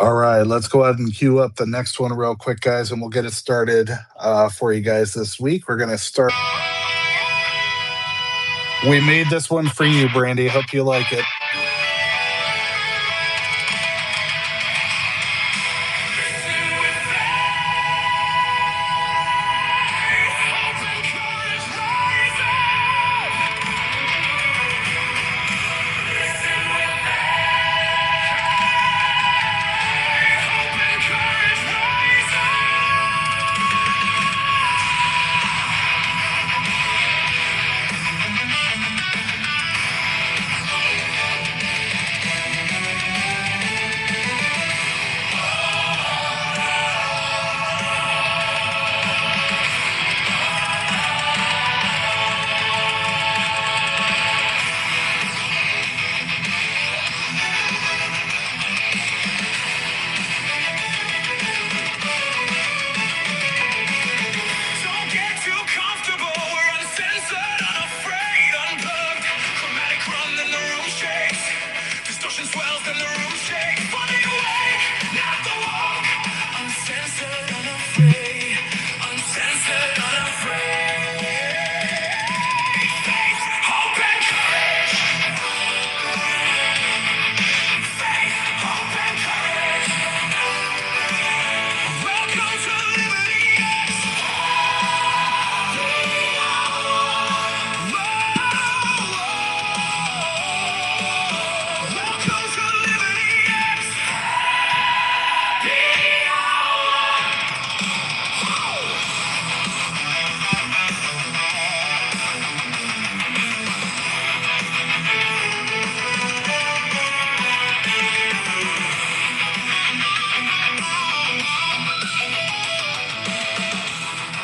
All right, let's go ahead and queue up the next one real quick, guys, and we'll get it started for you guys this week. We're going to start. We made this one for you, Brandy. Hope you like it.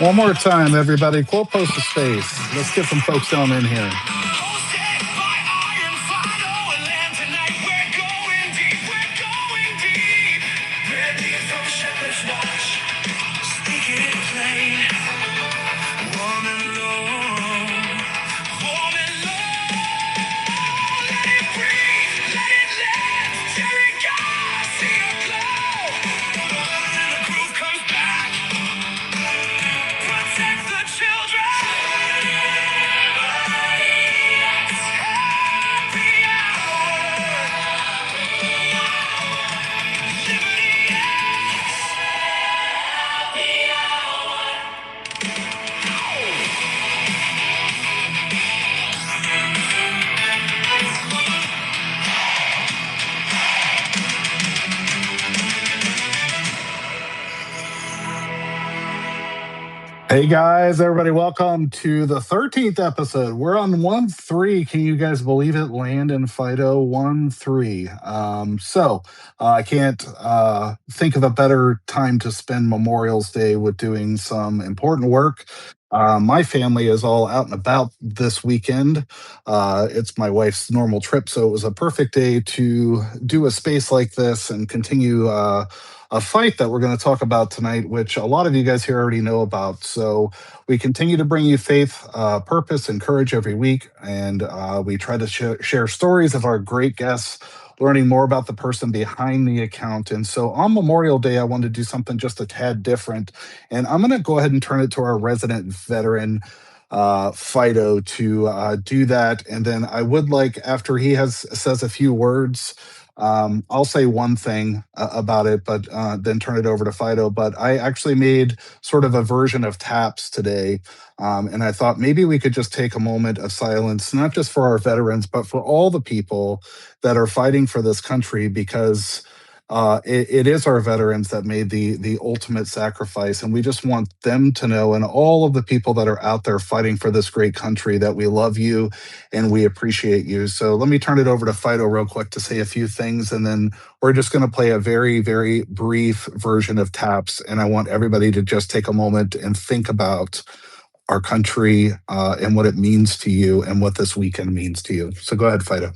One more time, everybody. Quote post a space. Let's get some folks down in here. Hey guys, everybody, welcome to the 13th episode. We're on 1-3. Can you guys believe it? Land and Fido 1-3. I can't think of a better time to spend Memorial's Day with doing some important work. My family is all out and about this weekend. It's my wife's normal trip, so it was a perfect day to do a space like this and continue a fight that we're going to talk about tonight, which a lot of you guys here already know about. So we continue to bring you faith, purpose, and courage every week. And we try to share stories of our great guests, learning more about the person behind the account. And so on Memorial Day, I wanted to do something just a tad different. And I'm going to go ahead and turn it to our resident veteran, Fido, to do that. And then I would like, after he says a few words, I'll say one thing about it, but then turn it over to Fido. But I actually made sort of a version of taps today. And I thought maybe we could just take a moment of silence, not just for our veterans, but for all the people that are fighting for this country, because it is our veterans that made the ultimate sacrifice. And we just want them to know, and all of the people that are out there fighting for this great country, that we love you and we appreciate you. So let me turn it over to Fido real quick to say a few things, and then we're just going to play a very, very brief version of taps. And I want everybody to just take a moment and think about our country and what it means to you and what this weekend means to you. So go ahead, Fido.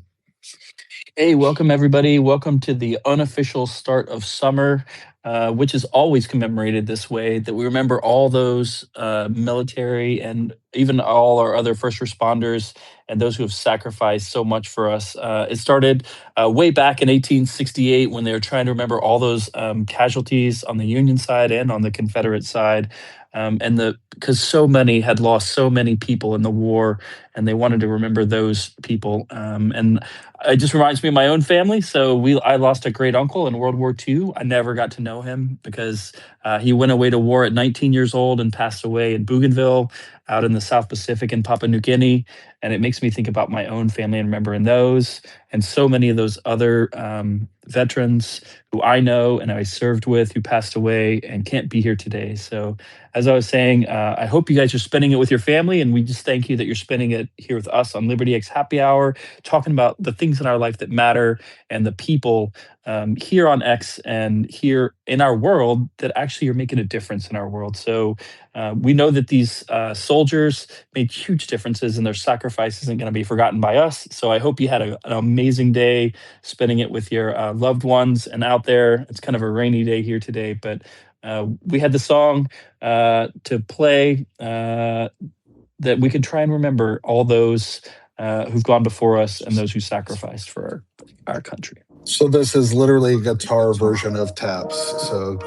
Hey, welcome everybody. Welcome to the unofficial start of summer. which is always commemorated this way, that we remember all those military and even all our other first responders and those who have sacrificed so much for us. It started way back in 1868 when they were trying to remember all those casualties on the Union side and on the Confederate side. And the because so many had lost so many people in the war, and they wanted to remember those people. And it just reminds me of my own family. So I lost a great uncle in World War II. I never got to know him because he went away to war at 19 years old and passed away in Bougainville, out in the South Pacific in Papua New Guinea. And it makes me think about my own family and remembering those and so many of those other veterans who I know and I served with who passed away and can't be here today. So, as I was saying, I hope you guys are spending it with your family, and we just thank you that you're spending it here with us on Liberty X Happy Hour, talking about the things in our life that matter and the people here on X and here in our world that actually are making a difference in our world. So we know that these soldiers made huge differences, and their sacrifice isn't going to be forgotten by us. So I hope you had an amazing day spending it with your loved ones. And out there, it's kind of a rainy day here today, but we had the song to play that we could try and remember all those who've gone before us and those who sacrificed for our country. So this is literally a guitar version of taps. So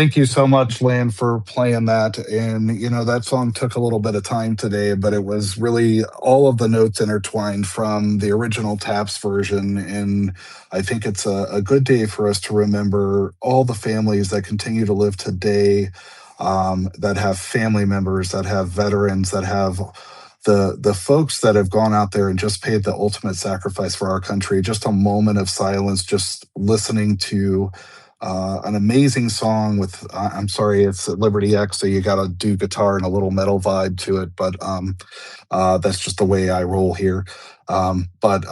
thank you so much, Lan, for playing that. And, that song took a little bit of time today, but it was really all of the notes intertwined from the original Taps version. And I think it's a good day for us to remember all the families that continue to live today, that have family members, that have veterans, that have the folks that have gone out there and just paid the ultimate sacrifice for our country. Just a moment of silence, just listening to an amazing song with, I'm sorry, it's Liberty X, so you got to do guitar and a little metal vibe to it, but that's just the way I roll here. But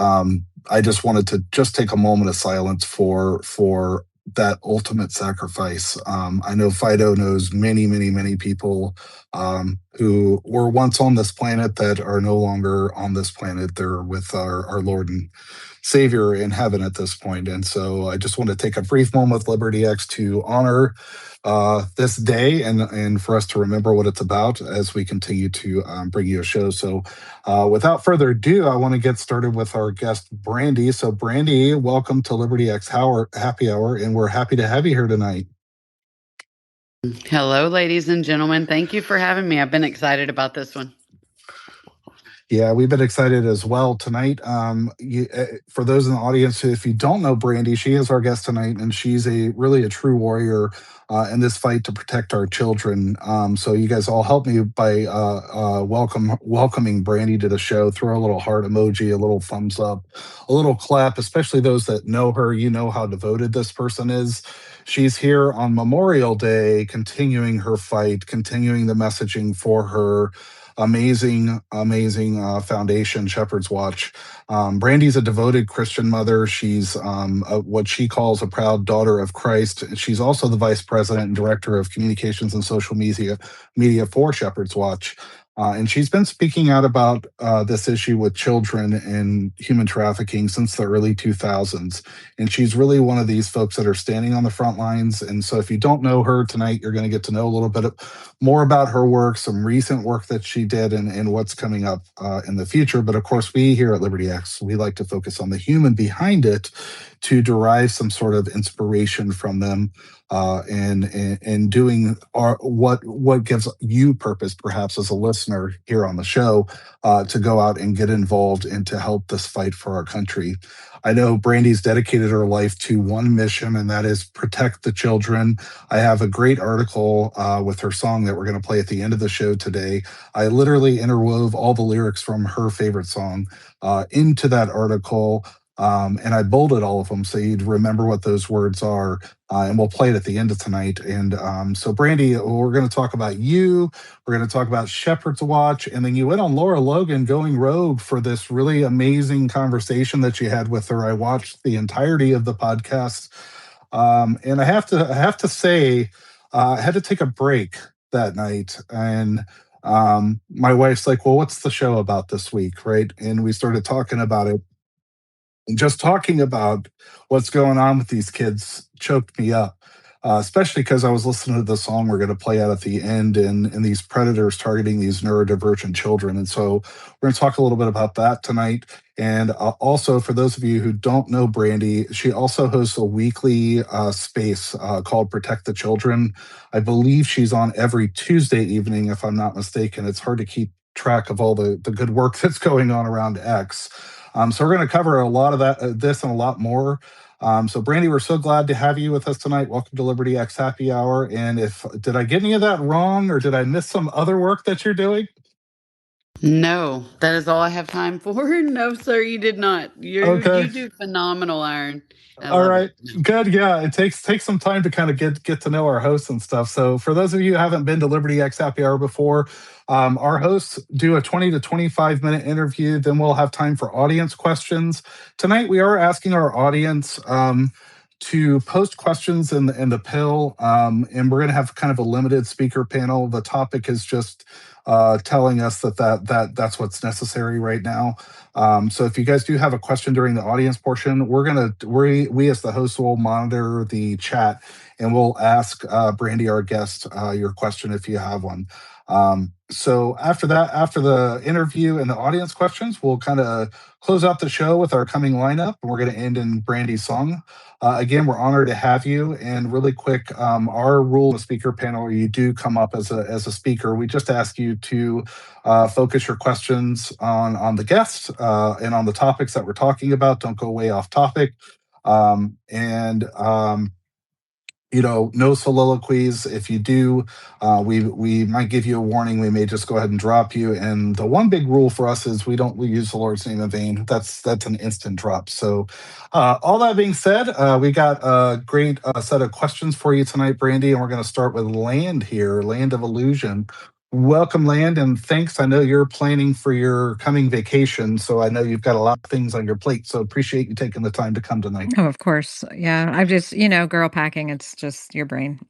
I just wanted to just take a moment of silence for that ultimate sacrifice. I know Fido knows many, many, many people who were once on this planet that are no longer on this planet. They're with our Lord and Savior in heaven at this point. And so I just want to take a brief moment with Liberty X to honor this day and for us to remember what it's about as we continue to bring you a show. So without further ado, I want to get started with our guest, Brandy. So, Brandy, welcome to Liberty X Happy Hour, and we're happy to have you here tonight. Hello, ladies and gentlemen. Thank you for having me. I've been excited about this one. Yeah, we've been excited as well tonight. For those in the audience, if you don't know Brandy, she is our guest tonight, and she's really a true warrior in this fight to protect our children. So you guys all help me by welcoming Brandy to the show. Throw a little heart emoji, a little thumbs up, a little clap. Especially those that know her, you know how devoted this person is. She's here on Memorial Day, continuing her fight, continuing the messaging for her amazing foundation, Shepherd's Watch. Brandy's a devoted Christian mother. She's what she calls a proud daughter of Christ. She's also the vice president and director of communications and social media for Shepherd's Watch. And she's been speaking out about this issue with children and human trafficking since the early 2000s. And she's really one of these folks that are standing on the front lines. And so if you don't know her tonight, you're going to get to know a little bit more about her work, some recent work that she did, and what's coming up in the future. But of course, we here at Liberty X, we like to focus on the human behind it to derive some sort of inspiration from them and doing what gives you purpose, perhaps as a listener here on the show, to go out and get involved and to help this fight for our country. I know Brandy's dedicated her life to one mission, and that is protect the children. I have a great article with her song that we're going to play at the end of the show today. I literally interwove all the lyrics from her favorite song into that article. And I bolded all of them so you'd remember what those words are. And we'll play it at the end of tonight. And so, Brandy, we're going to talk about you. We're going to talk about Shepherd's Watch. And then you went on Laura Logan going rogue for this really amazing conversation that you had with her. I watched the entirety of the podcast. And I have to say, I had to take a break that night. And my wife's like, well, what's the show about this week? Right. And we started talking about it. Just talking about what's going on with these kids choked me up, especially because I was listening to the song we're going to play out at the end and these predators targeting these neurodivergent children. And so we're going to talk a little bit about that tonight. And also, for those of you who don't know Brandy, she also hosts a weekly space called Protect the Children. I believe she's on every Tuesday evening, if I'm not mistaken. It's hard to keep track of all the good work that's going on around X. So we're going to cover a lot of this and a lot more. So Brandy, we're so glad to have you with us tonight. Welcome to Liberty X Happy Hour. And did I get any of that wrong, or did I miss some other work that you're doing? No, that is all I have time for. No, sir, you did not. You do phenomenal, Iron. All right, good. Yeah, it takes some time to kind of get to know our hosts and stuff. So for those of you who haven't been to Liberty X Happy Hour before, our hosts do a 20 to 25-minute interview. Then we'll have time for audience questions. Tonight we are asking our audience to post questions in the pill, and we're going to have kind of a limited speaker panel. The topic is just telling us that's what's necessary right now. So if you guys do have a question during the audience portion, we as the host will monitor the chat, and we'll ask Brandy, our guest, your question if you have one. So after that, after the interview and the audience questions, we'll kind of close out the show with our coming lineup, and we're going to end in Brandy's song. Again, we're honored to have you. And really quick, our rule in the speaker panel, you do come up as a speaker. We just ask you to focus your questions on the guests and on the topics that we're talking about. Don't go way off topic. no soliloquies. If you do, we might give you a warning. We may just go ahead and drop you. And the one big rule for us is we use the Lord's name in vain. That's an instant drop. So, all that being said, we got a great set of questions for you tonight, Brandy, and we're going to start with Land here, Land of Illusion. Welcome, Land, and thanks. I know you're planning for your coming vacation, so I know you've got a lot of things on your plate. So appreciate you taking the time to come tonight. Oh, of course. Yeah. I've just, girl packing, it's just your brain.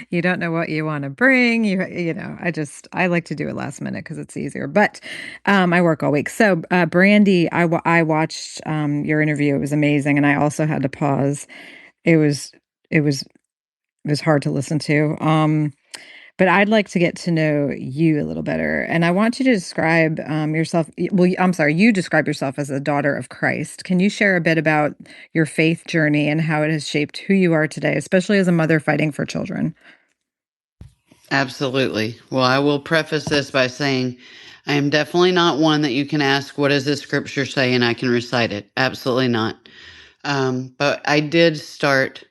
You don't know what you want to bring. I like to do it last minute because it's easier, but I work all week. So, Brandy, I watched your interview. It was amazing. And I also had to pause. It was, it was, it was hard to listen to. But I'd like to get to know you a little better. And I want you to describe yourself. Well, I'm sorry, you describe yourself as a daughter of Christ. Can you share a bit about your faith journey and how it has shaped who you are today, especially as a mother fighting for children? Absolutely. Well, I will preface this by saying I am definitely not one that you can ask, what does this scripture say? And I can recite it. Absolutely not. But I did start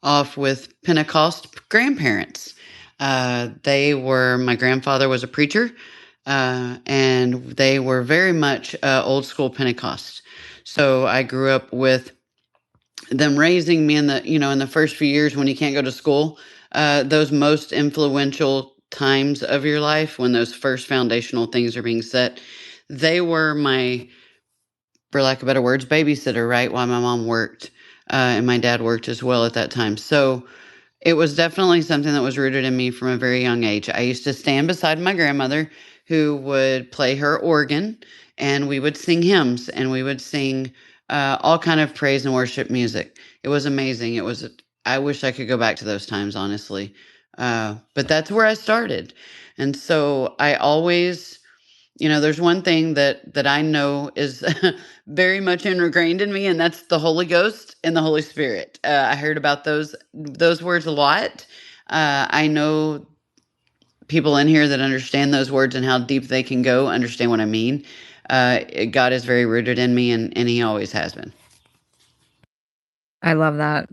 off with Pentecost grandparents. My grandfather was a preacher, and they were very much old school Pentecost. So I grew up with them raising me in the first few years when you can't go to school, those most influential times of your life when those first foundational things are being set. They were my, for lack of better words, babysitter, right? While my mom worked, and my dad worked as well at that time. So it was definitely something that was rooted in me from a very young age. I used to stand beside my grandmother who would play her organ, and we would sing hymns, and we would sing all kind of praise and worship music. It was amazing. I wish I could go back to those times, honestly. But that's where I started. And so I always, there's one thing that I know is very much ingrained in me, and that's the Holy Ghost and the Holy Spirit. I heard about those words a lot. I know people in here that understand those words and how deep they can go, understand what I mean. God is very rooted in me, and He always has been. I love that.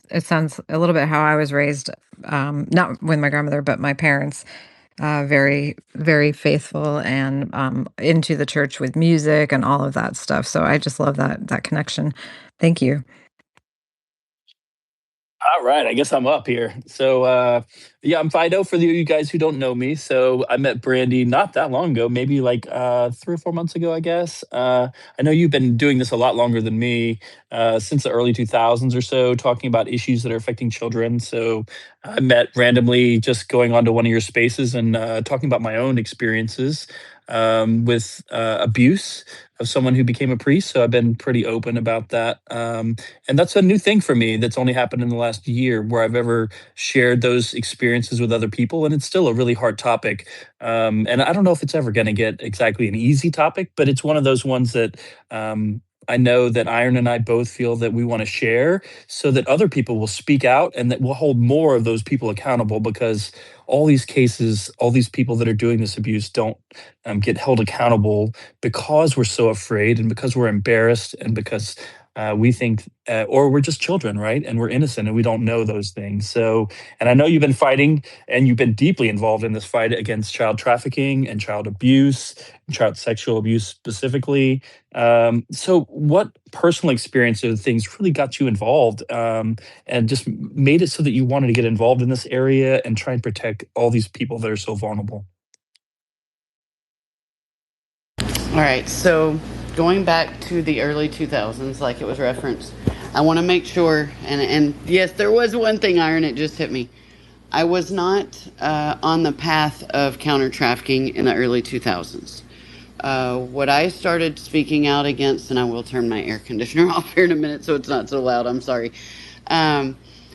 It sounds a little bit how I was raised, not with my grandmother, but my parents. Very, very faithful and into the church with music and all of that stuff. So I just love that connection. Thank you. All right, I guess I'm up here. So, yeah, I'm Fido for you guys who don't know me. So, I met Brandy not that long ago, maybe like 3 or 4 months ago, I guess. I know you've been doing this a lot longer than me, since the early 2000s or so, talking about issues that are affecting children. So, I met randomly just going onto one of your spaces and talking about my own experiences with abuse of someone who became a priest. So, I've been pretty open about that. And that's a new thing for me that's only happened in the last year where I've ever shared those experiences with other people. And it's still a really hard topic. And I don't know if it's ever going to get exactly an easy topic, but it's one of those ones that I know that Iron and I both feel that we want to share so that other people will speak out and that we'll hold more of those people accountable, because all these cases, all these people that are doing this abuse don't get held accountable because we're so afraid and because we're embarrassed and because we think, or we're just children, right? And we're innocent and we don't know those things. So, and I know you've been fighting and you've been deeply involved in this fight against child trafficking and child abuse, and child sexual abuse specifically. So, what personal experiences, things really got you involved and just made it so that you wanted to get involved in this area and try and protect all these people that are so vulnerable? All right, so going back to the early 2000s, like it was referenced, I want to make sure, and yes, there was one thing, Iron, it just hit me. I was not on the path of counter trafficking in the early 2000s. What I started speaking out against, and I will turn my air conditioner off here in a minute so it's not so loud, I'm sorry.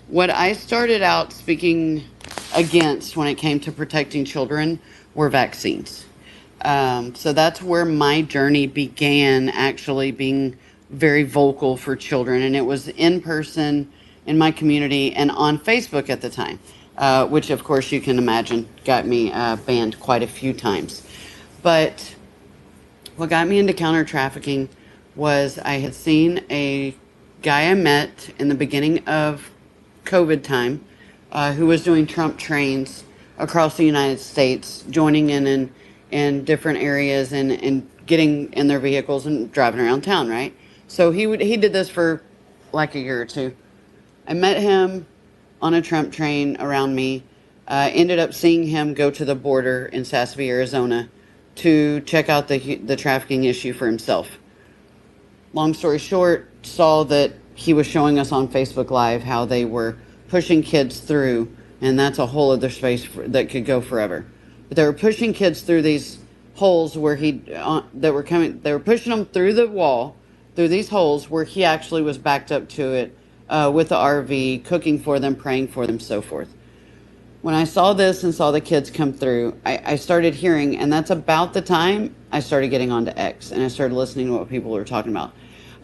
What I started out speaking against when it came to protecting children were vaccines. So that's where my journey began, actually being very vocal for children. And it was in person in my community and on Facebook at the time, which, of course, you can imagine got me banned quite a few times. But what got me into counter trafficking was I had seen a guy I met in the beginning of COVID time, who was doing Trump trains across the United States, joining in different areas and getting in their vehicles and driving around town, right? So he did this for like a year or two. I met him on a Trump train around me. Ended up seeing him go to the border in Sassavie, Arizona, to check out the trafficking issue for himself. Long story short, saw that he was showing us on Facebook Live how they were pushing kids through, and that's a whole other space that could go forever. But they were pushing kids through these holes where that were coming. They were pushing them through the wall, through these holes where he actually was backed up to it with the RV, cooking for them, praying for them, so forth. When I saw this and saw the kids come through, I started hearing, and that's about the time I started getting onto X and I started listening to what people were talking about.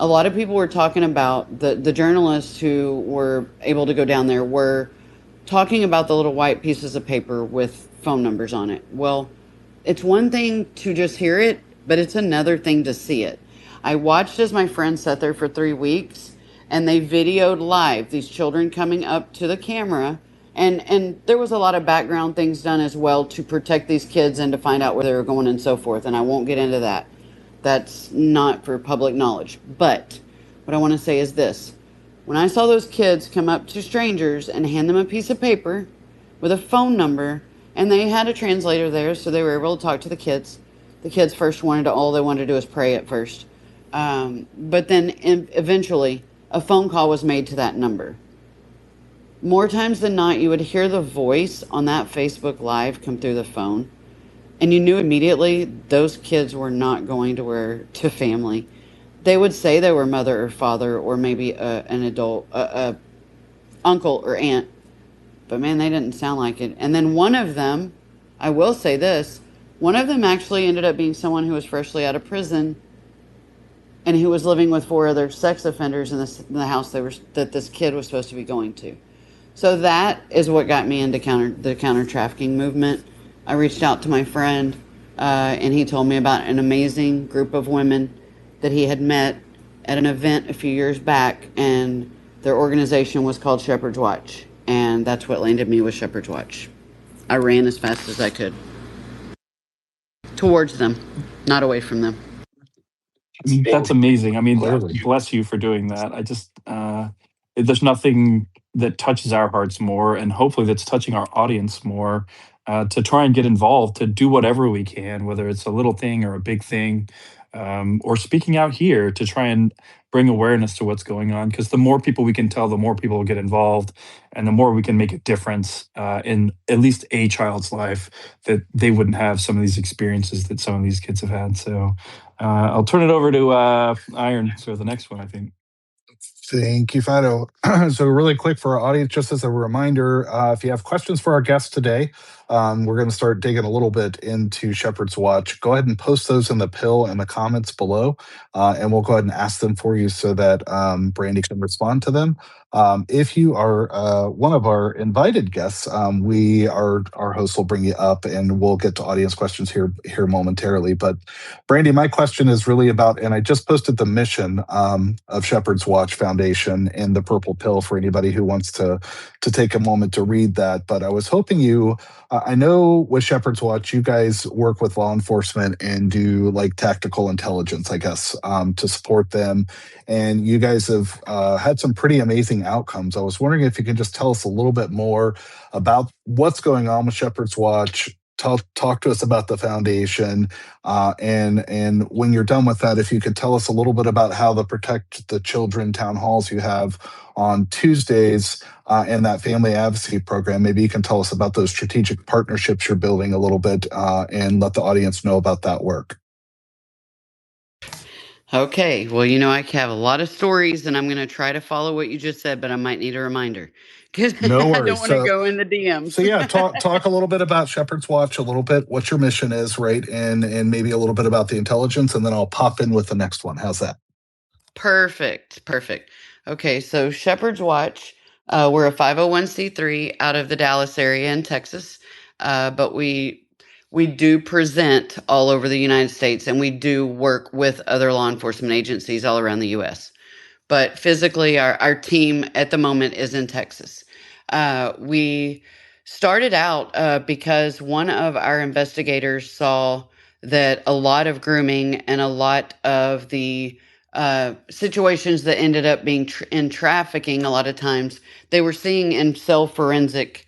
A lot of people were talking about the journalists who were able to go down there were talking about the little white pieces of paper with phone numbers on it. Well, it's one thing to just hear it, but it's another thing to see it. I watched as my friend sat there for 3 weeks and they videoed live these children coming up to the camera, and there was a lot of background things done as well to protect these kids and to find out where they were going and so forth, and I won't get into that. That's not for public knowledge. But what I want to say is this. When I saw those kids come up to strangers and hand them a piece of paper with a phone number, and they had a translator there, so they were able to talk to the kids. The kids first all they wanted to do was pray at first. But then eventually a phone call was made to that number. More times than not, you would hear the voice on that Facebook Live come through the phone, and you knew immediately those kids were not going to family. They would say they were mother or father or maybe an adult, uncle or aunt, but man, they didn't sound like it. And then one of them, I will say this, one of them actually ended up being someone who was freshly out of prison and who was living with 4 other sex offenders in the house that this kid was supposed to be going to. So that is what got me into the counter trafficking movement. I reached out to my friend, and he told me about an amazing group of women that he had met at an event a few years back, and their organization was called Shepherd's Watch, and that's what landed me with Shepherd's Watch. I ran as fast as I could towards them, not away from them. That's amazing. I mean, Clearly. bless you for doing that. There's nothing that touches our hearts more, and hopefully that's touching our audience more, to try and get involved, to do whatever we can, whether it's a little thing or a big thing, or speaking out here to try and bring awareness to what's going on. Because the more people we can tell, the more people will get involved, and the more we can make a difference in at least a child's life, that they wouldn't have some of these experiences that some of these kids have had. So I'll turn it over to Iron for the next one, I think. Thank you, Fido. So really quick for our audience, just as a reminder, if you have questions for our guest today, we're going to start digging a little bit into Shepherd's Watch. Go ahead and post those in the pill in the comments below, and we'll go ahead and ask them for you so that Brandy can respond to them. If you are one of our invited guests, our host will bring you up, and we'll get to audience questions here momentarily. But Brandy, my question is really about, and I just posted the mission of Shepherd's Watch Foundation in the purple pill for anybody who wants to take a moment to read that. But I was hoping I know with Shepherd's Watch, you guys work with law enforcement and do like tactical intelligence, I guess, to support them. And you guys have had some pretty amazing outcomes. I was wondering if you could just tell us a little bit more about what's going on with Shepherd's Watch. Talk to us about the foundation, and when you're done with that, if you could tell us a little bit about how the Protect the Children town halls you have on Tuesdays, and that family advocacy program. Maybe you can tell us about those strategic partnerships you're building a little bit, and let the audience know about that work. Okay, well, I have a lot of stories, and I'm going to try to follow what you just said, but I might need a reminder because No I don't worries. want to go in the DMs. So yeah, talk a little bit about Shepherd's Watch, a little bit what your mission is, right, and maybe a little bit about the intelligence, and then I'll pop in with the next one. How's that? Perfect. Okay, so Shepherd's Watch, we're a 501c3 out of the Dallas area in Texas, but we do present all over the United States, and we do work with other law enforcement agencies all around the U.S. But physically, our team at the moment is in Texas. We started out because one of our investigators saw that a lot of grooming and a lot of the situations that ended up being in trafficking, a lot of times they were seeing in cell forensic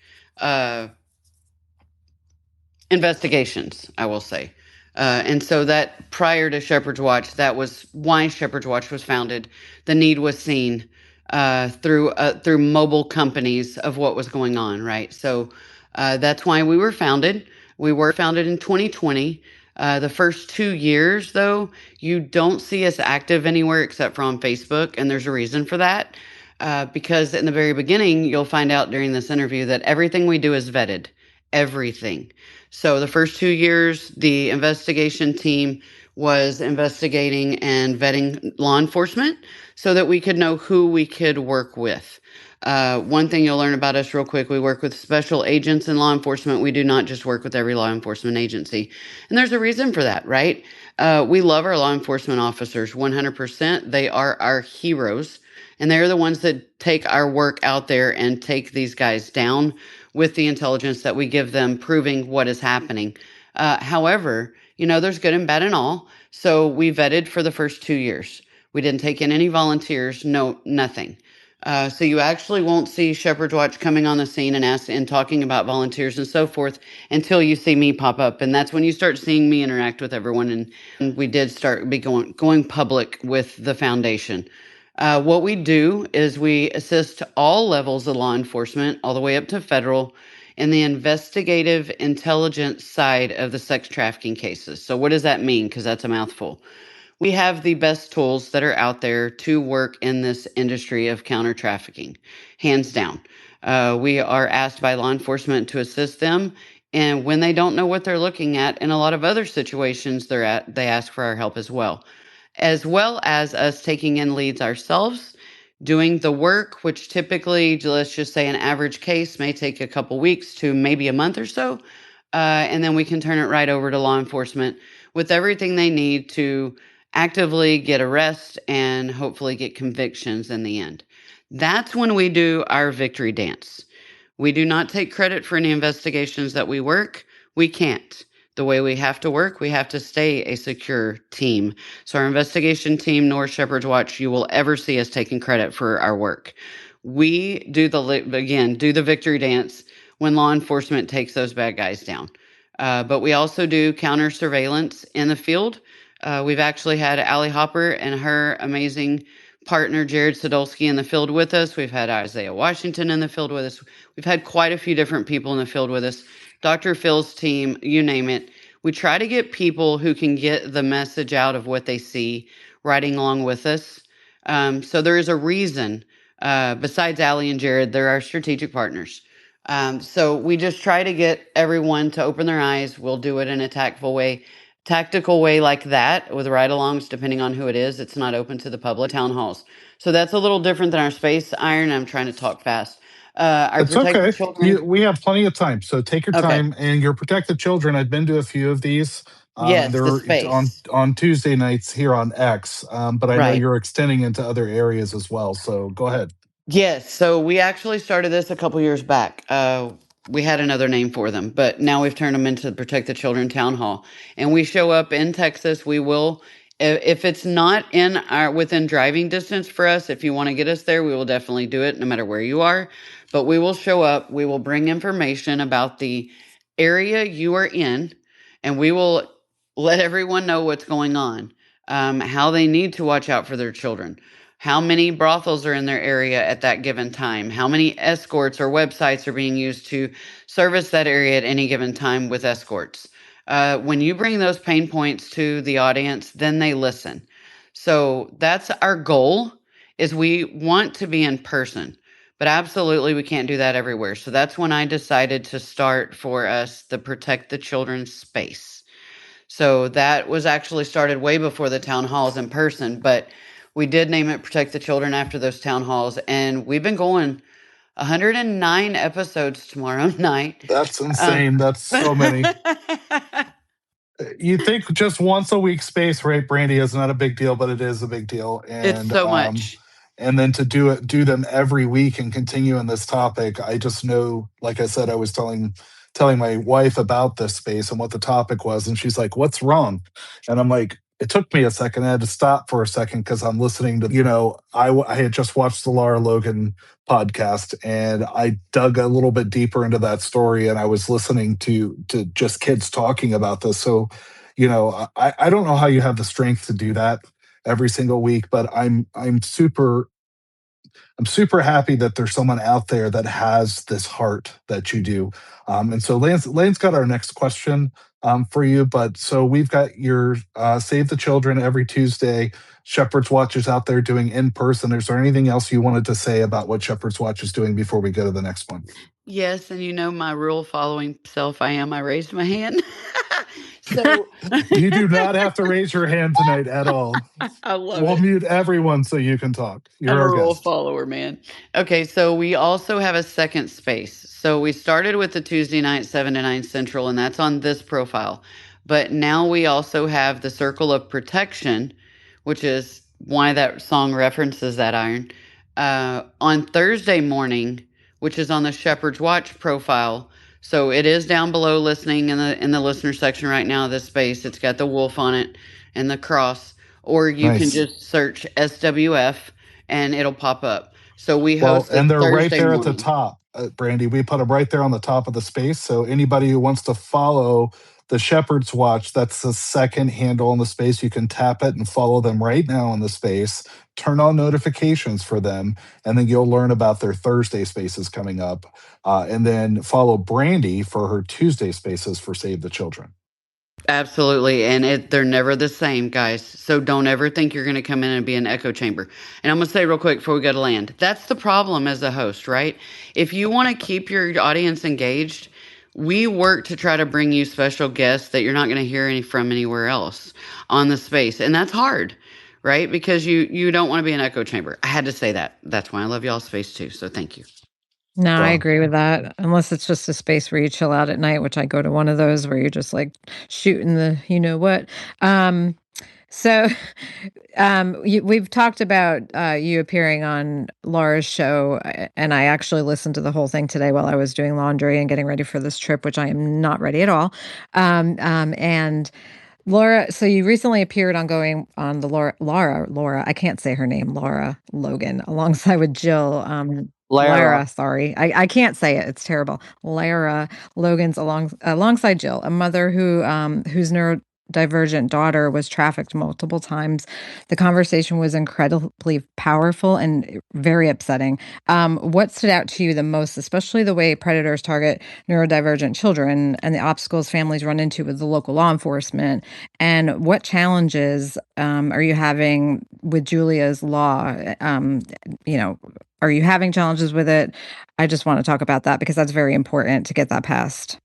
investigations, I will say. And so that prior to Shepherd's Watch, that was why Shepherd's Watch was founded. The need was seen through mobile companies of what was going on, right? So that's why we were founded. We were founded in 2020. The first 2 years, though, you don't see us active anywhere except for on Facebook, and there's a reason for that. Because in the very beginning, you'll find out during this interview that everything we do is vetted. Everything. So the first 2 years, the investigation team was investigating and vetting law enforcement so that we could know who we could work with. One thing you'll learn about us real quick, we work with special agents in law enforcement. We do not just work with every law enforcement agency. And there's a reason for that, right? We love our law enforcement officers 100%. They are our heroes. And they're the ones that take our work out there and take these guys down with the intelligence that we give them, proving what is happening. However, there's good and bad in all. So we vetted for the first 2 years. We didn't take in any volunteers, no, nothing. So you actually won't see Shepherd's Watch coming on the scene and talking about volunteers and so forth until you see me pop up. And that's when you start seeing me interact with everyone. And we did start going public with the foundation. What we do is we assist all levels of law enforcement, all the way up to federal, in the investigative intelligence side of the sex trafficking cases. So what does that mean? Because that's a mouthful. We have the best tools that are out there to work in this industry of counter trafficking, hands down. We are asked by law enforcement to assist them. And when they don't know what they're looking at, in a lot of other situations they ask for our help as well as us taking in leads ourselves, doing the work, which typically, let's just say an average case may take a couple weeks to maybe a month or so. And then we can turn it right over to law enforcement with everything they need to actively get arrests and hopefully get convictions in the end. That's when we do our victory dance. We do not take credit for any investigations that we work. We can't. The way we have to work, we have to stay a secure team. So our investigation team, nor Shepherd's Watch, you will ever see us taking credit for our work. We do the victory dance when law enforcement takes those bad guys down. But we also do counter surveillance in the field. We've actually had Allie Hopper and her amazing partner, Jared Sadolski, in the field with us. We've had Isaiah Washington in the field with us. We've had quite a few different people in the field with us. Dr. Phil's team, you name it. We try to get people who can get the message out of what they see riding along with us. So there is a reason, besides Allie and Jared, they're our strategic partners. So we just try to get everyone to open their eyes. We'll do it in a tactful way like that with ride-alongs, depending on who it is. It's not open to the public. Town halls. So that's a little different than our space iron. I'm trying to talk fast. Our It's protect the okay. children. We have plenty of time, so take your Okay. time. And your protect the children. I've been to a few of these. Yes, the They're space. on Tuesday nights here on X, but I know Right. you're extending into other areas as well. So go ahead. Yes. So we actually started this a couple years back. We had another name for them, but now we've turned them into the Protect the Children Town Hall. And we show up in Texas. We will, if it's not within driving distance for us, if you want to get us there, we will definitely do it no matter where you are. But we will show up. We will bring information about the area you are in, and we will let everyone know what's going on, how they need to watch out for their children, how many brothels are in their area at that given time, how many escorts or websites are being used to service that area at any given time with escorts. When you bring those pain points to the audience, then they listen. So that's our goal, is we want to be in person, but absolutely we can't do that everywhere. So that's when I decided to start for us the Protect the Children space. So that was actually started way before the town halls in person, but we did name it Protect the Children after those town halls, and we've been going 109 episodes tomorrow night. That's insane. That's so many. You think just once a week space, right, Brandy, is not a big deal, but it is a big deal. And it's so much. and then to do them every week and continue in this topic. I just know, like I said, I was telling my wife about this space and what the topic was, and she's like, "What's wrong?" And I'm like, it took me a second. I had to stop for a second because I'm listening to, I had just watched the Lara Logan podcast, and I dug a little bit deeper into that story, and I was listening to just kids talking about this. So, I don't know how you have the strength to do that every single week, but I'm super happy that there's someone out there that has this heart that you do. And so Lane's got our next question for you. But so we've got your Save the Children every Tuesday. Shepherd's Watch is out there doing in person. Is there anything else you wanted to say about what Shepherd's Watch is doing before we go to the next one? Yes, and my rule following self I am. I raised my hand. So you do not have to raise your hand tonight at all. I love We'll it. mute everyone so you can talk. You're I'm a our rule guest. follower, man. Okay, so we also have a second space. So we started with the Tuesday night, 7 to 9 Central, and that's on this profile. But now we also have the Circle of Protection, which is why that song references that iron, on Thursday morning, which is on the Shepherd's Watch profile. So it is down below listening in the listener section right now, this space. It's got the wolf on it and the cross. Or you can Nice. just search SWF and it'll pop up. So we Well, host and it they're right Thursday there at the morning. top, Brandy. We put them right there on the top of the space. So anybody who wants to follow the Shepherd's Watch, that's the second handle in the space. You can tap it and follow them right now in the space. Turn on notifications for them, and then you'll learn about their Thursday spaces coming up. And then follow Brandy for her Tuesday spaces for Save the Children. Absolutely. And they're never the same, guys. So don't ever think you're going to come in and be an echo chamber. And I'm going to say real quick before we go to land, that's the problem as a host, right? If you want to keep your audience engaged, we work to try to bring you special guests that you're not going to hear any from anywhere else on the space. And that's hard, right? Because you don't want to be an echo chamber. I had to say that. That's why I love y'all's space too. So thank you. No, I Wow. agree with that. Unless it's just a space where you chill out at night, which I go to one of those where you're just like shooting the you know what. So we've talked about you appearing on Laura's show, and I actually listened to the whole thing today while I was doing laundry and getting ready for this trip, which I am not ready at all. And Laura, so you recently appeared on going on the Laura, I can't say her name, Laura Logan, alongside with Jill, Lara, sorry. I can't say it. It's terrible. Lara Logan's alongside Jill, a mother whose neurodivergent daughter was trafficked multiple times. The conversation was incredibly powerful and very upsetting. What stood out to you the most, especially the way predators target neurodivergent children and the obstacles families run into with the local law enforcement? And what challenges are you having with Julia's law? Are you having challenges with it? I just want to talk about that because that's very important to get that passed.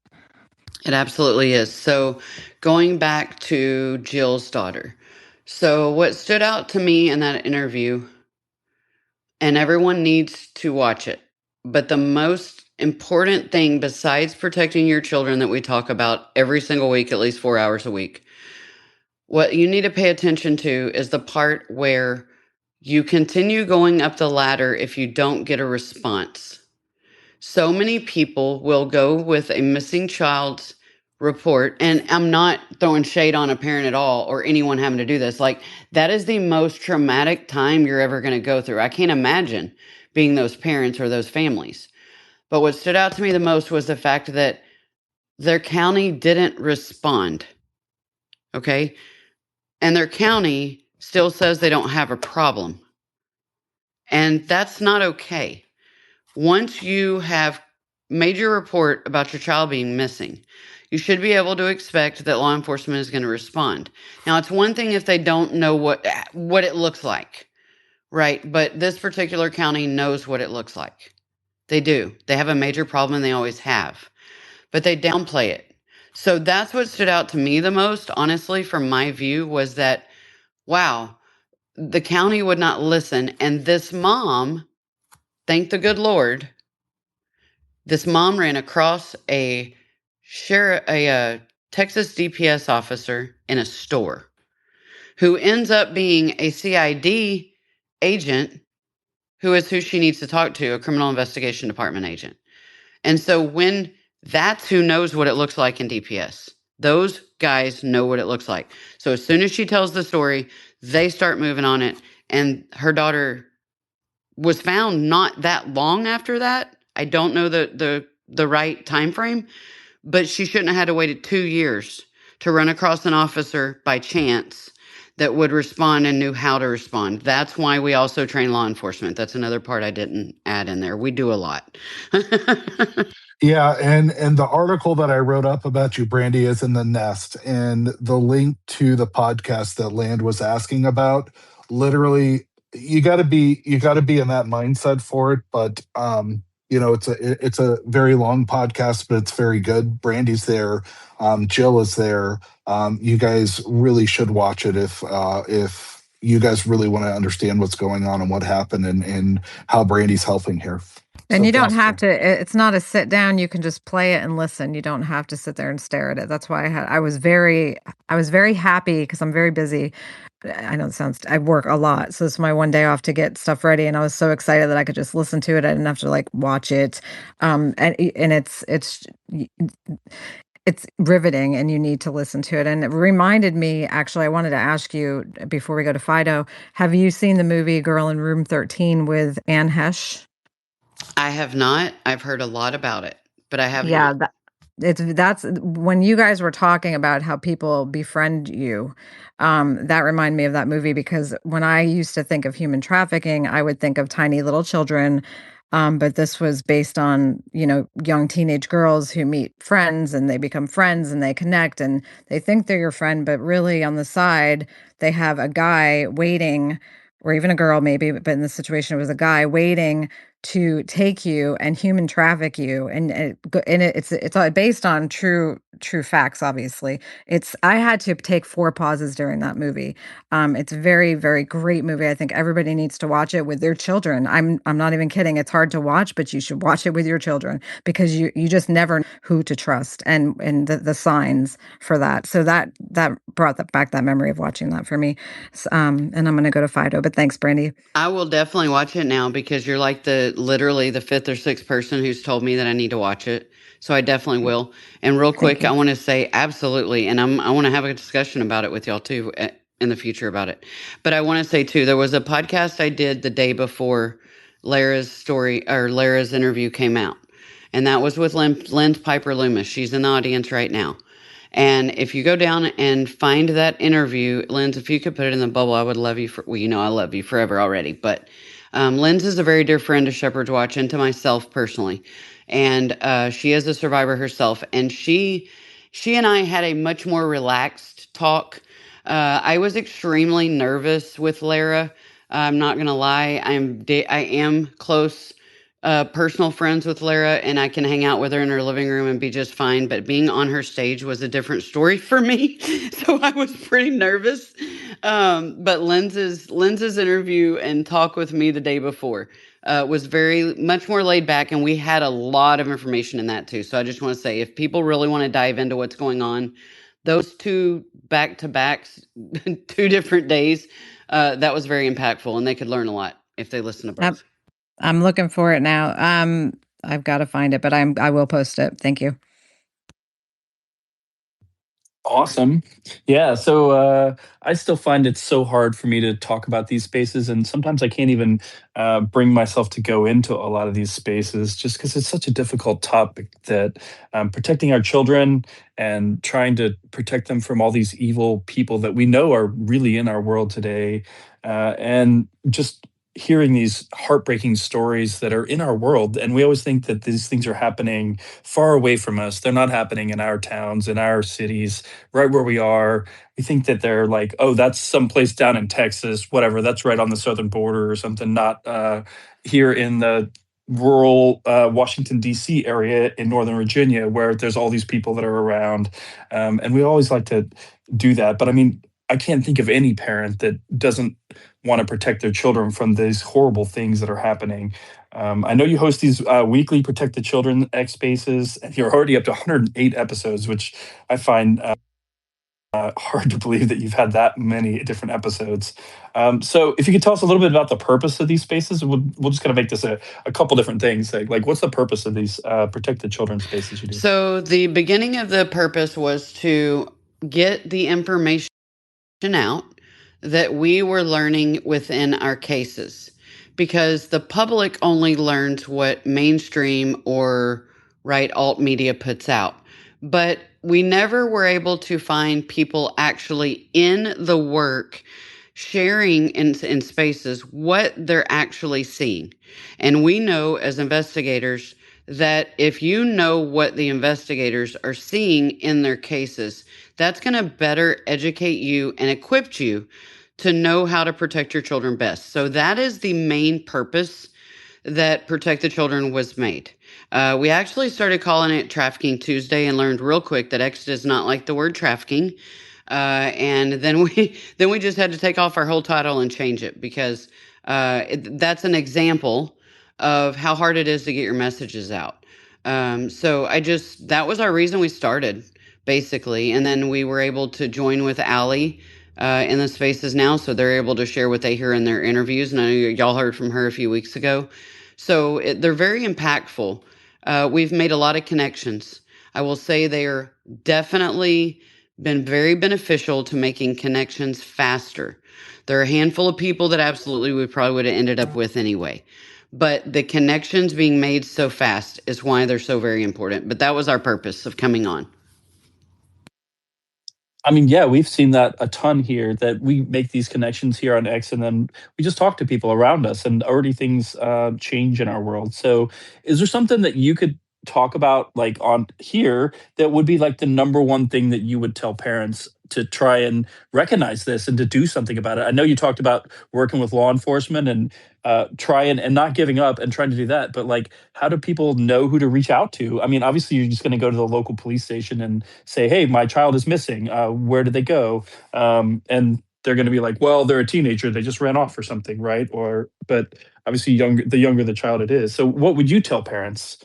It absolutely is. So, going back to Jill's daughter. So, what stood out to me in that interview, and everyone needs to watch it, but the most important thing besides protecting your children that we talk about every single week, at least 4 hours a week, what you need to pay attention to is the part where you continue going up the ladder if you don't get a response. So many people will go with a missing child's report, and I'm not throwing shade on a parent at all or anyone having to do this. Like, that is the most traumatic time you're ever going to go through. I can't imagine being those parents or those families. But what stood out to me the most was the fact that their county didn't respond. Okay. And their county still says they don't have a problem. And that's not okay. Once you have made your report about your child being missing, you should be able to expect that law enforcement is going to respond. Now, it's one thing if they don't know what it looks like, right? But this particular county knows what it looks like. They do. They have a major problem and they always have, but they downplay it. So that's what stood out to me the most, honestly, from my view, was that, wow, the county would not listen. And this mom, thank the good Lord, this mom ran across a Texas DPS officer in a store who ends up being a CID agent who is who she needs to talk to, a criminal investigation department agent. And so when that's who knows what it looks like in DPS, those guys know what it looks like. So as soon as she tells the story, they start moving on it. And her daughter was found not that long after that. I don't know the right time frame, but she shouldn't have had to wait 2 years to run across an officer by chance that would respond and knew how to respond. That's why we also train law enforcement. That's another part I didn't add in there. We do a lot. Yeah, and the article that I wrote up about you, Brandy, is in the nest, and the link to the podcast that Land was asking about. Literally, you got to be in that mindset for it. But it's a very long podcast, but it's very good. Brandy's there, Jill is there. You guys really should watch it if you guys really want to understand what's going on and what happened and how Brandy's helping here. And So you don't thanks. have to, it's not a sit down, you can just play it and listen. You don't have to sit there and stare at it. That's why I was very happy because I'm very busy. I know it sounds, I work a lot. So this is my one day off to get stuff ready. And I was so excited that I could just listen to it. I didn't have to like watch it. And it's riveting and you need to listen to it. And it reminded me, actually, I wanted to ask you before we go to Fido, have you seen the movie Girl in Room 13 with Anne Hesh? I have not. I've heard a lot about it, but I have Yeah, not. that's when you guys were talking about how people befriend you. That reminded me of that movie because when I used to think of human trafficking, I would think of tiny little children. But this was based on, young teenage girls who meet friends and they become friends and they connect and they think they're your friend, but really on the side, they have a guy waiting, or even a girl maybe, but in this situation, it was a guy waiting to take you and human traffic you, it's based on true facts. Obviously, I had to take 4 pauses during that movie. It's very, very great movie. I think everybody needs to watch it with their children. I'm not even kidding. It's hard to watch, but you should watch it with your children because you just never know who to trust and the signs for that. So that brought back that memory of watching that for me. And I'm going to go to Fido, but thanks, Brandy. I will definitely watch it now because you're like literally the fifth or sixth person who's told me that I need to watch it. So I definitely will. And real Thank quick, I you. want to say absolutely, and I want to have a discussion about it with y'all too in the future about it. But I want to say too, there was a podcast I did the day before Lara's story or Lara's interview came out, and that was with Lynn Piper Loomis. She's in the audience right now. And if you go down and find that interview, Linz, if you could put it in the bubble, I would love you well, I love you forever already. But Linz is a very dear friend to Shepherd's Watch and to myself personally. And she is a survivor herself. And she and I had a much more relaxed talk. I was extremely nervous with Lara. I'm not going to lie. I am close personal friends with Lara, and I can hang out with her in her living room and be just fine. But being on her stage was a different story for me, so I was pretty nervous. But Lenz's interview and talk with me the day before was very much more laid back, and we had a lot of information in that too. So I just want to say, if people really want to dive into what's going on, those two back to backs, 2 different days, that was very impactful, and they could learn a lot if they listen to both. I'm looking for it now. I've got to find it, but I will post it. Thank you. Awesome. Yeah. So I still find it so hard for me to talk about these spaces. And sometimes I can't even bring myself to go into a lot of these spaces just because it's such a difficult topic that protecting our children and trying to protect them from all these evil people that we know are really in our world today. And just hearing these heartbreaking stories that are in our world. And we always think that these things are happening far away from us. They're not happening in our towns, in our cities, right where we are. We think that they're like, oh, that's someplace down in Texas, whatever. That's right on the southern border or something, not here in the rural Washington, D.C. area in Northern Virginia, where there's all these people that are around. And we always like to do that. But I mean, I can't think of any parent that doesn't want to protect their children from these horrible things that are happening. I know you host these weekly Protect the Children X Spaces, and you're already up to 108 episodes, which I find hard to believe that you've had that many different episodes. So if you could tell us a little bit about the purpose of these spaces, we'll just kind of make this a couple different things. Like what's the purpose of these protected children spaces you do? So the beginning of the purpose was to get the information out that we were learning within our cases, because the public only learns what mainstream or right alt media puts out. But we never were able to find people actually in the work sharing in spaces what they're actually seeing. And we know as investigators that if you know what the investigators are seeing in their cases, that's going to better educate you and equip you to know how to protect your children best. So that is the main purpose that Protect the Children was made. We actually started calling it Trafficking Tuesday and learned real quick that X does not like the word trafficking. And then we just had to take off our whole title and change it, because that's an example of how hard it is to get your messages out. So that was our reason we started, basically. And then we were able to join with Allie in the spaces now, so they're able to share what they hear in their interviews. And I know y'all heard from her a few weeks ago. So they're very impactful. We've made a lot of connections. I will say they are definitely been very beneficial to making connections faster. There are a handful of people that absolutely we probably would have ended up with anyway. But the connections being made so fast is why they're so very important. But that was our purpose of coming on. I mean, yeah, we've seen that a ton here, that we make these connections here on X and then we just talk to people around us and already things change in our world. So is there something that you could talk about like on here that would be like the number one thing that you would tell parents to try and recognize this and to do something about it? I know you talked about working with law enforcement and trying and not giving up and trying to do that, but like, how do people know who to reach out to? I mean, obviously, you're just going to go to the local police station and say, "Hey, my child is missing. Where did they go?" And they're going to be like, "Well, they're a teenager. They just ran off or something, right?" Or, but obviously, the younger the child it is. So, what would you tell parents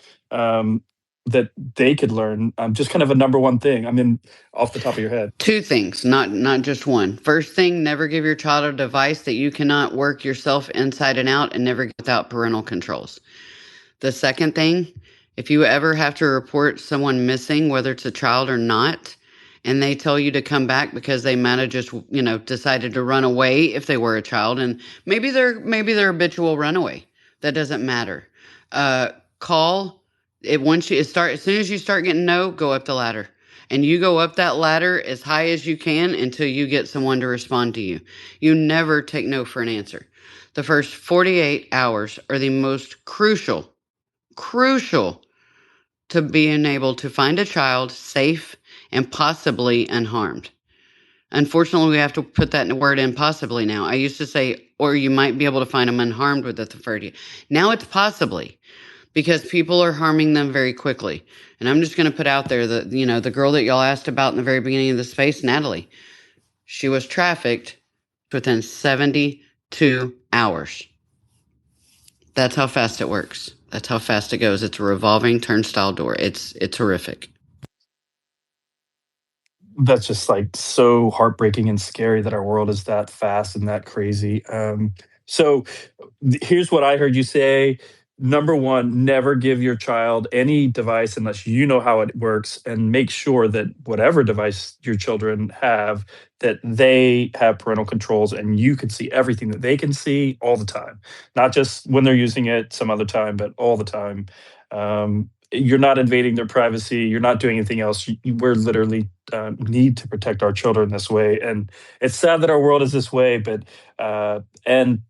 that they could learn? Just kind of a number one thing. I mean, off the top of your head. Two things, not just one. First thing, never give your child a device that you cannot work yourself inside and out, and never without parental controls. The second thing, if you ever have to report someone missing, whether it's a child or not, and they tell you to come back because they might have just, decided to run away if they were a child, and maybe they're habitual runaway. That doesn't matter. Call it once you start. As soon as you start getting no, go up the ladder. And you go up that ladder as high as you can until you get someone to respond to you. You never take no for an answer. The first 48 hours are the most crucial to being able to find a child safe and possibly unharmed. Unfortunately, we have to put that in the word "impossibly" now. I used to say, or you might be able to find them unharmed with the 30. Now it's possibly, because people are harming them very quickly. And I'm just going to put out there that, the girl that y'all asked about in the very beginning of the space, Natalie, she was trafficked within 72 hours. That's how fast it works. That's how fast it goes. It's a revolving turnstile door. It's horrific. That's just like so heartbreaking and scary that our world is that fast and that crazy. So here's what I heard you say. Number one, never give your child any device unless you know how it works, and make sure that whatever device your children have, that they have parental controls and you can see everything that they can see all the time, not just when they're using it some other time, but all the time. You're not invading their privacy. You're not doing anything else. We're literally need to protect our children this way, and it's sad that our world is this way. But and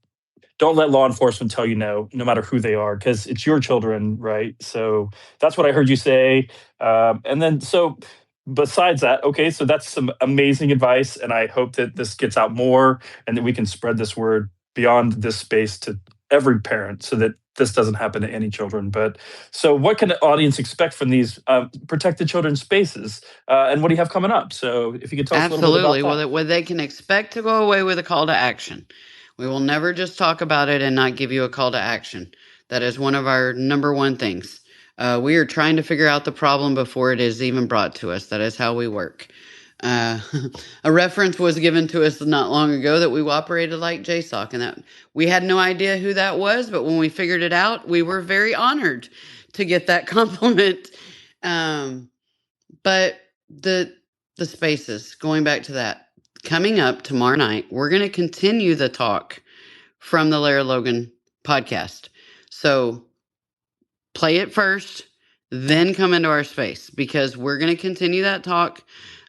don't let law enforcement tell you no, no matter who they are, because it's your children, right? So that's what I heard you say. And then so. Besides that, okay, so that's some amazing advice, and I hope that this gets out more and that we can spread this word beyond this space to every parent so that this doesn't happen to any children. But so what can the audience expect from these protected children's spaces? And what do you have coming up? So if you could tell us a little bit about that. Well, what they can expect to go away with a call to action. We will never just talk about it and not give you a call to action. That is one of our number one things. We are trying to figure out the problem before it is even brought to us. That is how we work. Uh, a reference was given to us not long ago that we operated like JSOC, and that we had no idea who that was, but when we figured it out, we were very honored to get that compliment. But the spaces, going back to that, coming up tomorrow night, we're going to continue the talk from the Lara Logan podcast. So play it first, then come into our space because we're going to continue that talk.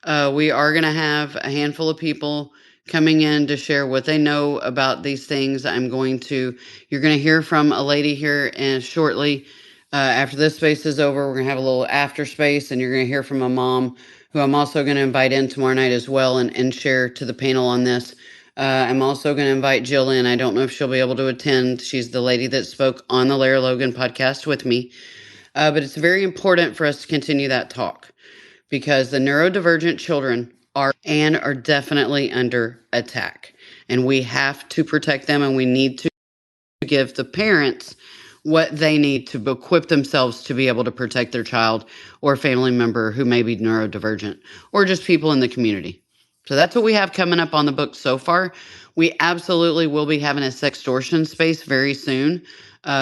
We are going to have a handful of people coming in to share what they know about these things. You're going to hear from a lady here and shortly. After this space is over, we're going to have a little after space, and you're going to hear from a mom who I'm also going to invite in tomorrow night as well and share to the panel on this. I'm also going to invite Jill in. I don't know if she'll be able to attend. She's the lady that spoke on the Lara Logan podcast with me. But it's very important for us to continue that talk because the neurodivergent children are definitely under attack. And we have to protect them, and we need to give the parents what they need to equip themselves to be able to protect their child or family member who may be neurodivergent or just people in the community. So that's what we have coming up on the book so far. We absolutely will be having a sextortion space very soon,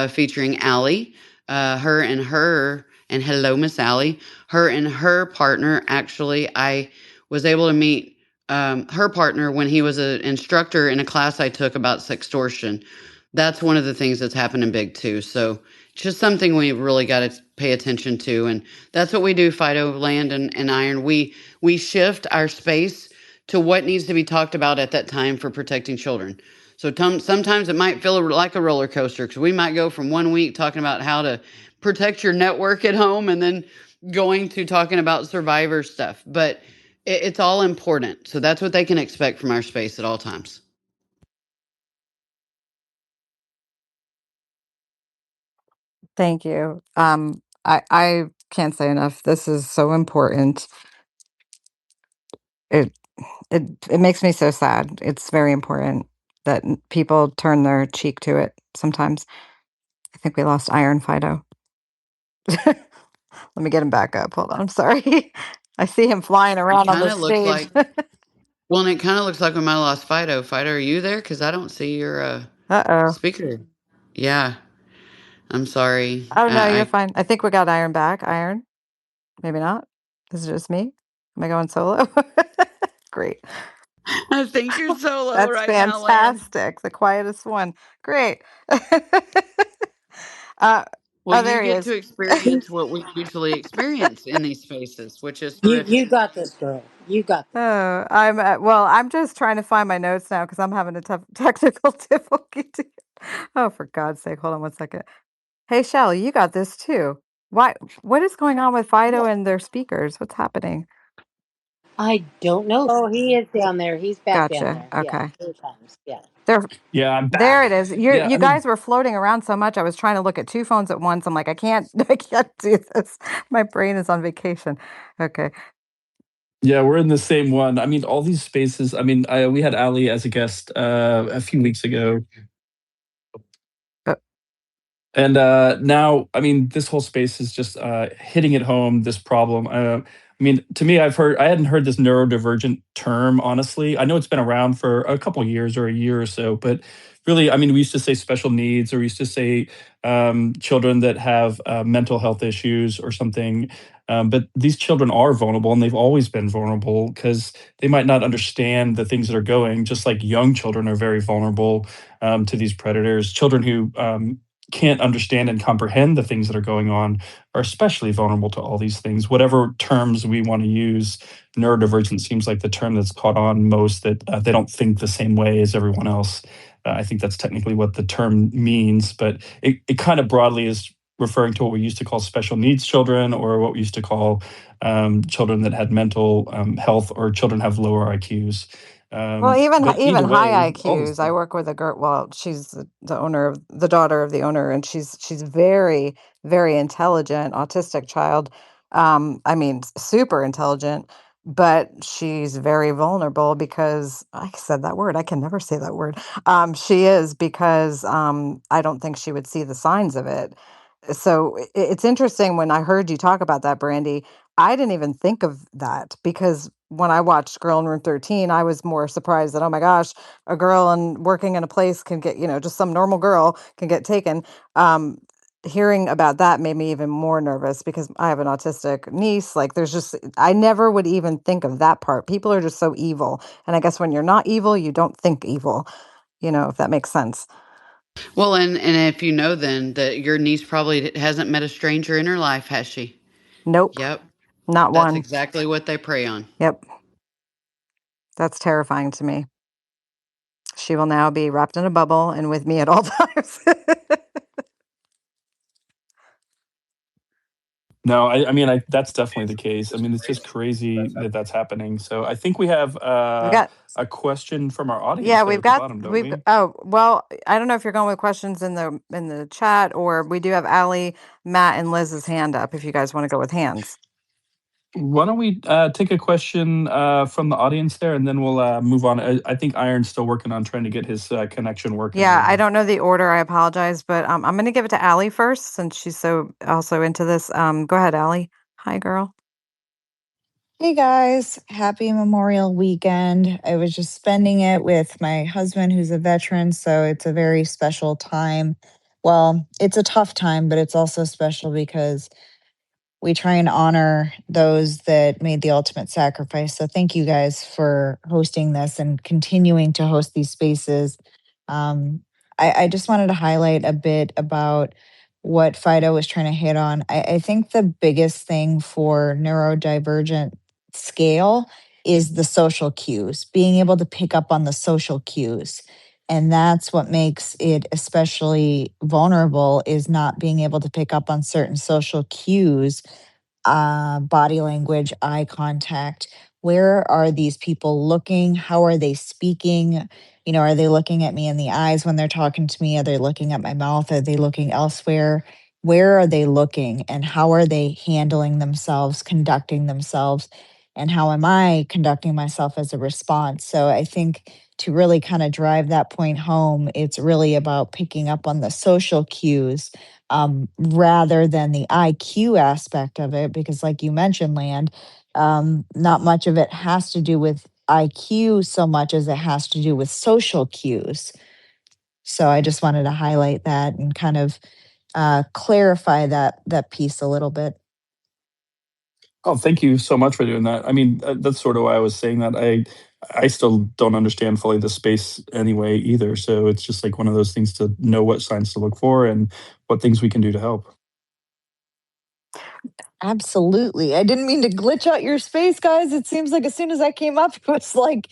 featuring Allie. And hello, Miss Allie. Her and her partner, actually, I was able to meet her partner when he was an instructor in a class I took about sextortion. That's one of the things that's happening big too. So just something we really got to pay attention to. And that's what we do, Fido, Land, and Iron. We shift our space to what needs to be talked about at that time for protecting children. So sometimes it might feel like a roller coaster because we might go from 1 week talking about how to protect your network at home and then going to talking about survivor stuff. But it's all important. So that's what they can expect from our space at all times. Thank you. I can't say enough. This is so important. It it makes me so sad. It's very important that people turn their cheek to it sometimes. I think we lost Iron Fido. Let me get him back up. Hold on. I'm sorry. I see him flying around on the stage. Well, and it kind of looks like we might have lost Fido. Fido, are you there? Because I don't see your Uh-oh. speaker. Yeah, I'm sorry. Oh, no, you're fine. I think we got Iron back. Iron? Maybe not. Is it just me? Am I going solo? Great. I think you're solo That's right now, fantastic. The quietest one. Great. Well, there you he get is. to experience what we usually experience in these spaces, which is You terrific. got this, girl. You got this. Oh, I'm just trying to find my notes now because I'm having a tough technical difficulty. Oh, for God's sake, hold on 1 second. Hey, Shelley, you got this too. What is going on with Fido and their speakers? What's happening? I don't know. Oh, he is down there. He's back down Gotcha. there. Okay. Yeah, here it comes. Yeah. Yeah, I'm There back. it is. Yeah, You guys were floating around so much. I was trying to look at two phones at once. I'm like, I can't do this. My brain is on vacation. Okay. yeah, we're in the same one. I mean, all these spaces. I mean, we had Ali as a guest a few weeks ago, Uh, and now, I mean, this whole space is just hitting it home. This problem. I mean, to me, I hadn't heard this neurodivergent term. Honestly, I know it's been around for a couple years or a year or so, but really, I mean, we used to say special needs, or we used to say children that have mental health issues or something. But these children are vulnerable, and they've always been vulnerable because they might not understand the things that are going. Just like young children are very vulnerable to these predators. Children who can't understand and comprehend the things that are going on are especially vulnerable to all these things. Whatever terms we want to use, neurodivergent seems like the term that's caught on most, that they don't think the same way as everyone else. I think that's technically what the term means, but it kind of broadly is referring to what we used to call special needs children, or what we used to call children that had mental health, or children have lower IQs. Well, even But either even high way, all this IQs. I work with a girl. Well, she's the owner of the daughter of the owner, and she's very very intelligent, autistic child. I mean, super intelligent, but she's very vulnerable because I said that word. I can never say that word. She is because I don't think she would see the signs of it. So it's interesting when I heard you talk about that, Brandy. I didn't even think of that because when I watched Girl in Room 13, I was more surprised that, oh my gosh, a girl and working in a place can get, just some normal girl can get taken. Hearing about that made me even more nervous because I have an autistic niece. Like, I never would even think of that part. People are just so evil. And I guess when you're not evil, you don't think evil, if that makes sense. Well, and if you know then that your niece probably hasn't met a stranger in her life, has she? Nope, Yep. not That's one. exactly what they prey on. Yep. That's terrifying to me. She will now be wrapped in a bubble and with me at all times. No, I mean, that's definitely the case. I mean, it's just crazy that that's happening. So I think we have we got, a question from our audience yeah, there at the bottom, don't we? oh, well, I don't know if you're going with questions in the chat, or we do have Allie, Matt, and Liz's hand up if you guys want to go with hands. Why don't we take a question from the audience there, and then we'll move on. I think Iron's still working on trying to get his connection working Yeah, here. I don't know the order. I apologize, but I'm going to give it to Allie first since she's so also into this. Go ahead, Allie. Hi, girl. Hey guys, happy Memorial Weekend. I was just spending it with my husband, who's a veteran, so it's a very special time. Well, it's a tough time, but it's also special because we try and honor those that made the ultimate sacrifice. So thank you guys for hosting this and continuing to host these spaces. I just wanted to highlight a bit about what Fido was trying to hit on. I think the biggest thing for neurodivergent scale is the social cues, being able to pick up on the social cues. And that's what makes it especially vulnerable, is not being able to pick up on certain social cues, body language, eye contact. Where are these people looking? How are they speaking? Are they looking at me in the eyes when they're talking to me? Are they looking at my mouth? Are they looking elsewhere? Where are they looking, and how are they handling themselves, conducting themselves? And how am I conducting myself as a response? So I think to really kind of drive that point home, it's really about picking up on the social cues, rather than the IQ aspect of it, because like you mentioned, Land, not much of it has to do with IQ so much as it has to do with social cues. So I just wanted to highlight that and kind of clarify that piece a little bit. Oh, thank you so much for doing that. I mean, that's sort of why I was saying that. I still don't understand fully the space anyway either. So it's just like one of those things to know what signs to look for and what things we can do to help. Absolutely. I didn't mean to glitch out your space, guys. It seems like as soon as I came up, it was like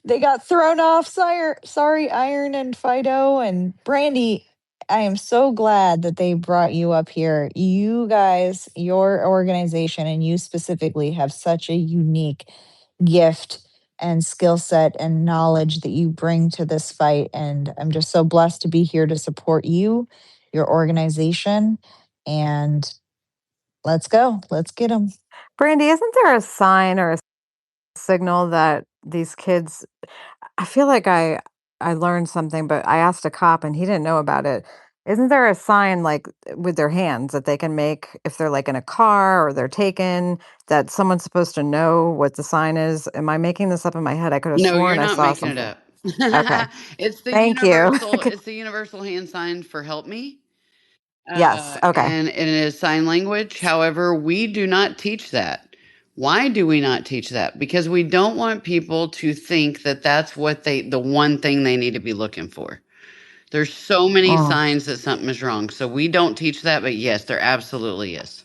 they got thrown off. Sorry, Iron and Fido and Brandy. I am so glad that they brought you up here. You guys, your organization, and you specifically have such a unique gift and skill set and knowledge that you bring to this fight. And I'm just so blessed to be here to support you, your organization, and let's go. Let's get them. Brandy, isn't there a sign or a signal that these kids, I feel like I learned something, but I asked a cop and he didn't know about it. Isn't there a sign like with their hands that they can make if they're like in a car or they're taken, that someone's supposed to know what the sign is? Am I making this up in my head? I could have No, you're sworn I not saw making it something. up. Okay. It's the Thank you. universal. It's the universal hand sign for help me, Yes. Okay. and it is sign language. However, we do not teach that. Why do we not teach that? Because we don't want people to think that that's the one thing they need to be looking for. There's so many Mm. signs that something is wrong. So we don't teach that, but yes, there absolutely is.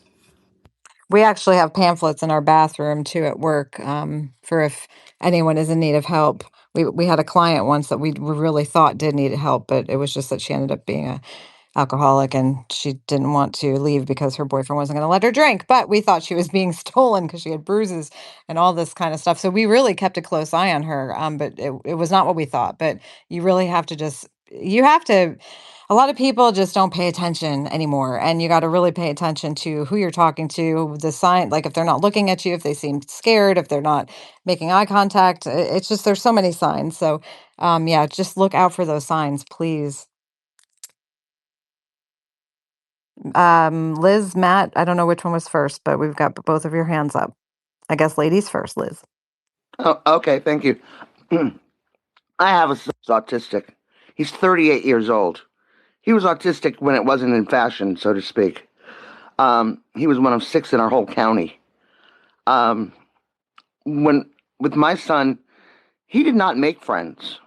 We actually have pamphlets in our bathroom too at work, for if anyone is in need of help. We had a client once that we really thought did need help, but it was just that she ended up being a alcoholic and she didn't want to leave because her boyfriend wasn't going to let her drink. But we thought she was being stolen because she had bruises and all this kind of stuff. So we really kept a close eye on her. But it was not what we thought. But you really have to you have to. A lot of people just don't pay attention anymore, and you got to really pay attention to who you're talking to, the sign, like if they're not looking at you, if they seem scared, if they're not making eye contact. It's just there's so many signs. So, yeah, just look out for those signs, please. Liz, Matt, I don't know which one was first, but we've got both of your hands up. I guess ladies first, Liz. Oh, okay, thank you. I have a son who's autistic. He's 38 years old. He was autistic when it wasn't in fashion, so to speak. He was one of 6 in our whole county. Um, when with my son, he did not make friends.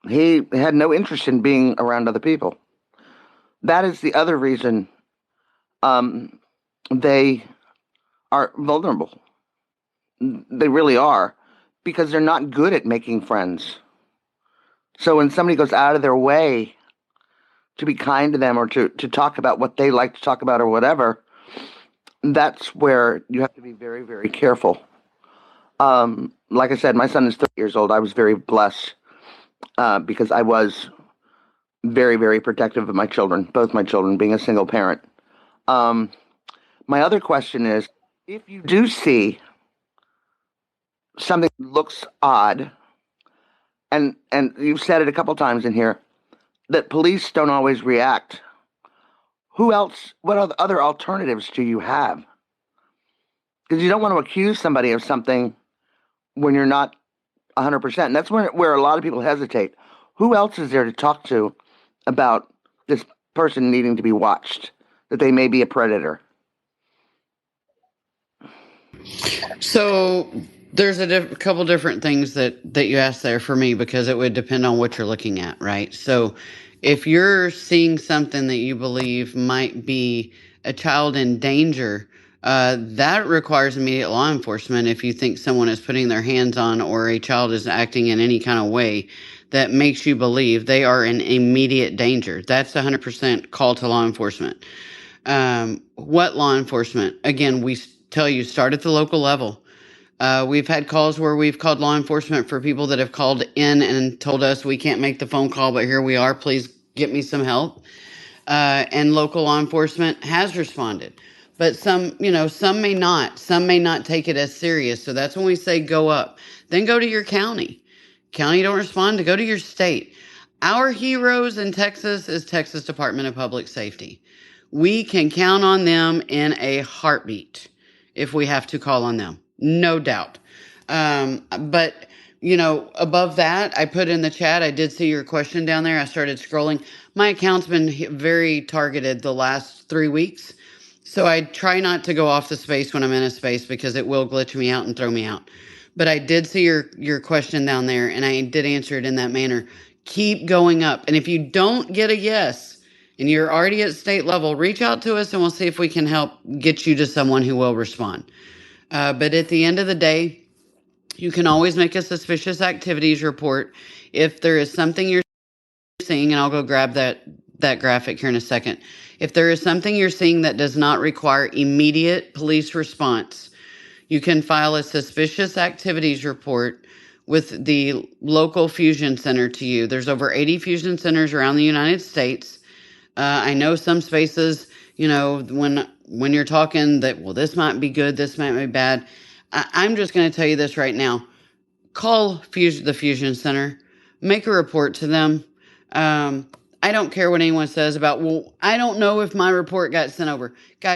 He had no interest in being around other people. That is the other reason they are vulnerable. They really are, because they're not good at making friends. So when somebody goes out of their way to be kind to them or to talk about what they like to talk about or whatever, that's where you have to be very, very careful. Like I said, my son is 30 years old. I was very blessed because I was very, very protective of my children, both my children, being a single parent. My other question is, if you do see something that looks odd, and you've said it a couple times in here, that police don't always react, who else, what other alternatives do you have? Because you don't want to accuse somebody of something when you're not 100%. And that's where a lot of people hesitate. Who else is there to talk to about this person needing to be watched, that they may be a predator? So there's a couple different things that you asked there for me, because it would depend on what you're looking at, right? So if you're seeing something that you believe might be a child in danger, that requires immediate law enforcement. If you think someone is putting their hands on, or a child is acting in any kind of way that makes you believe they are in immediate danger, that's 100% call to law enforcement. What law enforcement? Again, we tell you, start at the local level. We've had calls where we've called law enforcement for people that have called in and told us we can't make the phone call, but here we are. Please get me some help. And local law enforcement has responded. But some, some may not. Some may not take it as serious. So that's when we say go up. Then go to your county. County don't respond, to go to your state. Our heroes in Texas is Texas Department of Public Safety. We can count on them in a heartbeat if we have to call on them, no doubt. But above that, I put in the chat, I did see your question down there. I started scrolling. My account's been very targeted the last 3 weeks. So I try not to go off the space when I'm in a space, because it will glitch me out and throw me out. But I did see your question down there, and I did answer it in that manner. Keep going up. And if you don't get a yes and you're already at state level, reach out to us and we'll see if we can help get you to someone who will respond. But at the end of the day, you can always make a suspicious activities report. If there is something you're seeing, and I'll go grab that graphic here in a second. If there is something you're seeing that does not require immediate police response, you can file a suspicious activities report with the local fusion center to you. There's over 80 fusion centers around the United States. I know some spaces, when you're talking that, well, this might be good, this might be bad. I'm just going to tell you this right now. Call the Fusion Center, make a report to them. I don't care what anyone says about, well, I don't know if my report got sent over. Guys,